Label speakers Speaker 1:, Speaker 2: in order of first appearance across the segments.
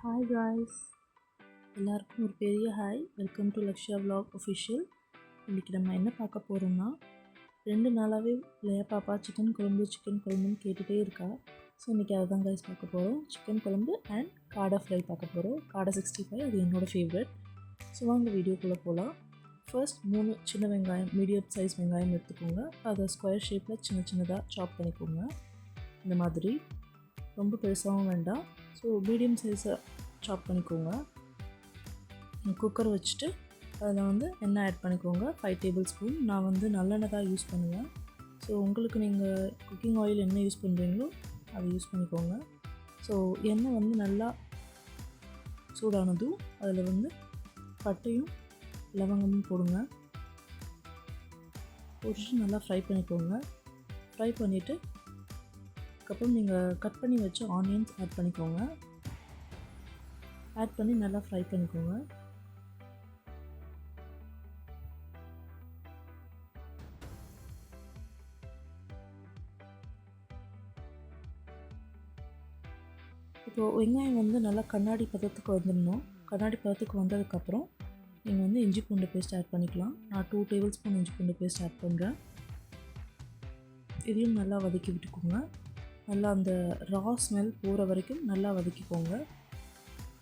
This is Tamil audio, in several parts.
Speaker 1: ஹாய் காய்ஸ், எல்லாருக்கும் ஒரு பெரிய hi. Welcome to Lakshya vlog official. இன்றைக்கி நம்ம என்ன பார்க்க போகிறோம்னா, 2 நாளாகவே இல்லையா பாப்பா சிக்கன் குழம்புன்னு கேட்டுகிட்டே இருக்கா. ஸோ இன்றைக்கி அதை தான் காய்ஸ் பார்க்க போகிறோம். சிக்கன் குழம்பு அண்ட் காடை ஃப்ரை பார்க்க போகிறோம். காடை 65 அது என்னோடய ஃபேவரட். ஸோ வாங்க வீடியோக்குள்ளே போகலாம். ஃபர்ஸ்ட் 3 சின்ன வெங்காயம், மீடியம் சைஸ் வெங்காயம் எடுத்துக்கோங்க. அதை ஸ்கொயர் ஷேப்பில் சின்னதாக சாப் பண்ணிக்கோங்க. இந்த மாதிரி ரொம்ப பெருசாகவும் வேண்டாம். ஸோ மீடியம் சைஸை சாப் பண்ணிக்கோங்க. குக்கர் வச்சுட்டு அதில் எண்ணெய் ஆட் பண்ணிக்கோங்க. 5 டேபிள் ஸ்பூன். நான் நல்லெண்ணெய் தான் யூஸ் பண்ணுவேன். ஸோ உங்களுக்கு நீங்கள் குக்கிங் ஆயில் என்ன யூஸ் பண்ணுறீங்களோ அதை யூஸ் பண்ணிக்கோங்க. ஸோ எண்ணெய் நல்லா சூடானதும் அதில் பட்டையும் லவங்கமும் போடுங்க. போட்டுட்டு நல்லா ஃப்ரை பண்ணிக்கோங்க. ஃப்ரை பண்ணிவிட்டு அதுக்கப்புறம் நீங்கள் கட் பண்ணி வச்ச ஆனியன்ஸ் ஆட் பண்ணிக்கோங்க. ஆட் பண்ணி நல்லா ஃப்ரை பண்ணிக்கோங்க. இப்போது வெங்காயம் நல்லா கண்ணாடி பதத்துக்கு வந்துடணும். கண்ணாடி பதத்துக்கு வந்ததுக்கப்புறம் நீங்கள் இஞ்சி பூண்டு பேஸ்ட் ஆட் பண்ணிக்கலாம். நான் 2 டேபிள் ஸ்பூன் இஞ்சி பூண்டு பேஸ்ட் ஆட் பண்ணுறேன். இதையும் நல்லா வதக்கி விட்டுக்கோங்க. நல்லா அந்த ரா ஸ்மெல் போகிற வரைக்கும் நல்லா வதக்கிக்கோங்க.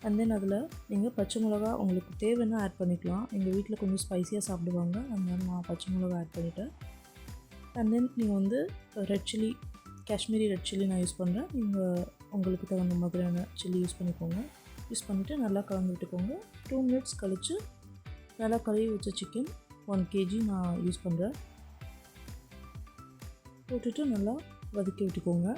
Speaker 1: அண்ட் தென் அதில் நீங்கள் பச்சை மிளகா உங்களுக்கு தேவைன்னா ஆட் பண்ணிக்கலாம். எங்கள் வீட்டில் கொஞ்சம் ஸ்பைஸியாக சாப்பிடுவாங்க, அதனால நான் பச்சை மிளகா ஆட் பண்ணிட்டேன். அண்ட் தென் நீங்கள் red chilli, Kashmiri red chilli நான் யூஸ் பண்ணுறேன். நீங்கள் உங்களுக்கு தகுந்த மாதிரியான சில்லி யூஸ் பண்ணிக்கோங்க. யூஸ் பண்ணிவிட்டு நல்லா கலந்து விட்டுக்கோங்க. 2 மினிட்ஸ் கழித்து நல்லா கழுவி வச்ச சிக்கன் 1 kg நான் யூஸ் பண்ணுறேன். போட்டுட்டு நல்லா வதக்கி விட்டுக்கோங்க.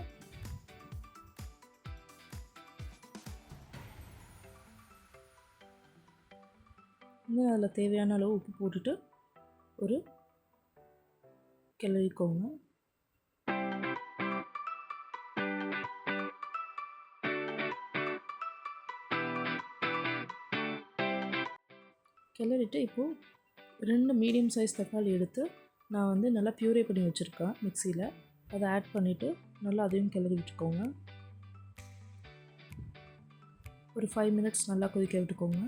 Speaker 1: இன்னும் அதில் தேவையான அளவு உப்பு போட்டுட்டு ஒரு கிளறிக்கோங்க. கிளறிட்டு இப்போது 2 மீடியம் சைஸ் தக்காளி எடுத்து நான் நல்லா பியூரே பண்ணி வச்சுருக்கேன் மிக்சியில். அதை ஆட் பண்ணிவிட்டு நல்லா அதையும் கிளறி விட்டுக்கோங்க. ஒரு 5 மினிட்ஸ் நல்லா கொதிக்க விட்டுக்கோங்க.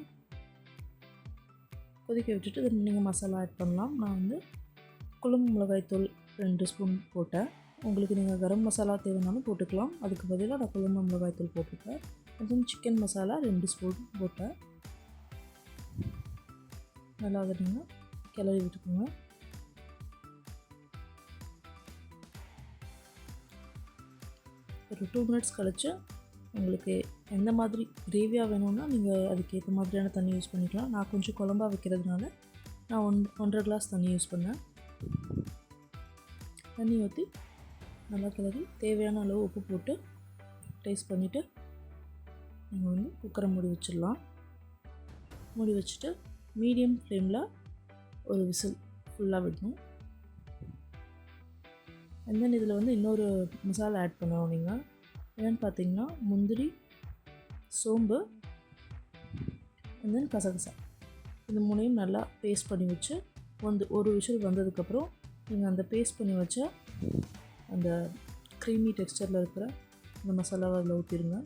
Speaker 1: கொதிக்க விட்டுட்டு நீங்கள் மசாலா ஆட் பண்ணலாம். நான் குழம்பு மிளகாய்த்தூள் 2 ஸ்பூன் போட்டேன். உங்களுக்கு நீங்கள் கரம் மசாலா தேவைனாலும் போட்டுக்கலாம். அதுக்கு பதிலாக நான் குழம்பு மிளகாய்த்தூள் போட்டுருக்கேன். அதுவும் சிக்கன் மசாலா 2 ஸ்பூன் போட்டேன். நல்லா அதை நீங்கள் கிளறி விட்டுக்கோங்க. ஒரு 2 மினிட்ஸ் கழித்து உங்களுக்கு எந்த மாதிரி கிரேவியாக வேணும்னா நீங்கள் அதுக்கேற்ற மாதிரியான தண்ணி யூஸ் பண்ணிக்கலாம். நான் கொஞ்சம் குழம்பா வைக்கிறதுனால நான் 1.5 கிளாஸ் தண்ணி யூஸ் பண்ணேன். தண்ணி ஊற்றி நல்லா கிளறி தேவையான அளவு உப்பு போட்டு டேஸ்ட் பண்ணிவிட்டு நீங்கள் குக்கரை மூடி வச்சிடலாம். மூடி வச்சுட்டு மீடியம் ஃப்ளேமில் ஒரு விசில் ஃபுல்லாக விடணும். அண்ட் தென் இதில் இன்னொரு மசாலா ஆட் பண்ணணும். நீங்கள் என்னென்னு பார்த்தீங்கன்னா முந்திரி, சோம்பு அண்ட் தென் கசகசா, இந்த 3ஐயும் நல்லா பேஸ்ட் பண்ணி வச்சு ஒரு விசில் வந்ததுக்கப்புறம் நீங்கள் அந்த பேஸ்ட் பண்ணி வச்ச அந்த க்ரீமி டெக்ஸ்சரில் இருக்கிற அந்த மசாலாவை அதில் ஊற்றிடுங்க.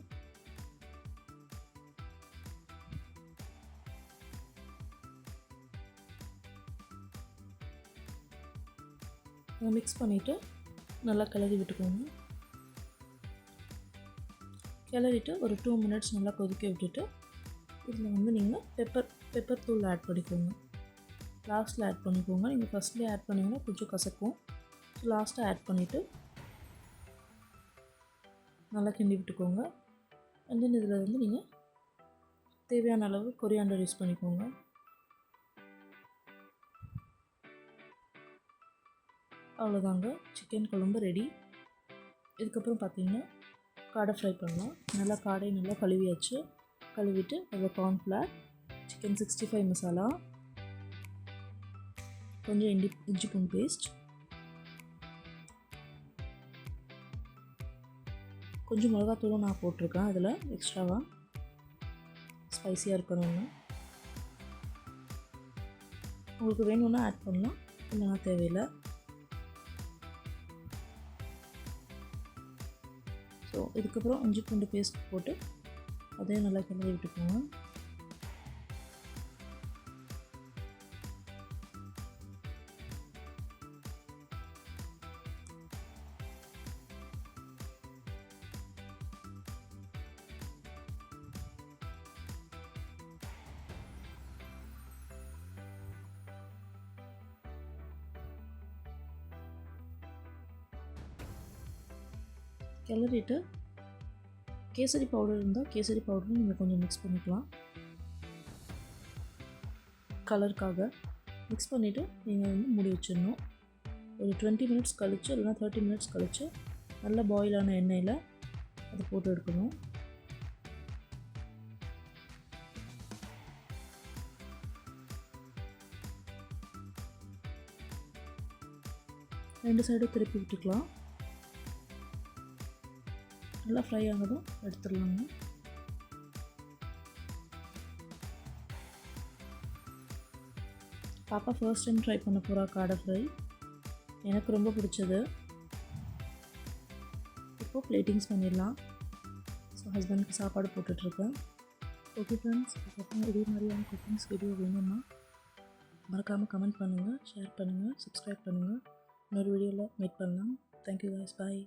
Speaker 1: அதை மிக்ஸ் பண்ணிவிட்டு நல்லா கிளறி விட்டுக்கோங்க. கிளறிட்டு ஒரு 2 மினிட்ஸ் நல்லா கொதிக்க விட்டுட்டு இதில் நீங்கள் பெப்பர் தூள் ஆட் பண்ணிக்கோங்க. லாஸ்ட்டில் ஆட் பண்ணிக்கோங்க. நீங்கள் ஃபஸ்ட்லேயே ஆட் பண்ணிங்கன்னா கொஞ்சம் கசக்கும். ஸோ லாஸ்ட்டாக ஆட் பண்ணிவிட்டு நல்லா கிண்டி விட்டுக்கோங்க. அண்ட் தென் இதில் நீங்கள் தேவையான அளவு கொரியாண்டர் யூஸ் பண்ணிக்கோங்க. அவ்வளோதாங்க, சிக்கன் குழம்பு ரெடி. இதுக்கப்புறம் பார்த்தீங்கன்னா காடை ஃப்ரை பண்ணலாம். நல்லா காடை நல்லா கழுவியாச்சு. கழுவிட்டு அதில் கார்ன்ஃப்ளவர், சிக்கன் 65 மசாலா, கொஞ்சம் இஞ்சி பூண்டு பேஸ்ட், கொஞ்சம் மிளகாத்தூளும் நான் போட்டிருக்கேன் அதில் எக்ஸ்ட்ராவாக ஸ்பைஸியாக இருக்கணும்னு. உங்களுக்கு வேணும்னா ஆட் பண்ணலாம், இல்லைனா தேவையில்லை. ஸோ இதுக்கப்புறம் இஞ்சி பூண்டு பேஸ்ட் போட்டு அதையும் நல்லா கிளறி விட்டுக்கோங்க. கிளறிட்டு கேசரி பவுடர் இருந்தால் கேசரி பவுடரும் நீங்கள் கொஞ்சம் மிக்ஸ் பண்ணிக்கலாம். கலருக்காக மிக்ஸ் பண்ணிவிட்டு நீங்கள் வந்து மூடி வச்சிடணும். ஒரு 20 மினிட்ஸ் கழித்து இல்லைனா 30 மினிட்ஸ் கழித்து நல்லா பாயிலான எண்ணெயில் அதை போட்டு எடுக்கணும். ரெண்டு சைடும் திருப்பி விட்டுக்கலாம். நல்லா ஃப்ரை ஆனதும் எடுத்துடலாங்க. பாப்பா ஃபர்ஸ்ட் டைம் ட்ரை பண்ண போகிறா காடை ஃப்ரை. எனக்கு ரொம்ப பிடிச்சது. இப்போது பிளேட்டிங்ஸ் பண்ணிடலாம். ஸோ ஹஸ்பண்டுக்கு சாப்பாடு போட்டுட்ருக்கேன். ஓகே ஃப்ரெண்ட்ஸ், இதுக்கப்புறம் இதே மாதிரியான குக்கிங்ஸ் வீடியோ வேணும்னா மறக்காமல் கமெண்ட் பண்ணுங்கள், ஷேர் பண்ணுங்கள், சப்ஸ்கிரைப் பண்ணுங்கள். இன்னொரு வீடியோவில் மீட் பண்ணலாம். தேங்க்யூ கைஸ், பாய்.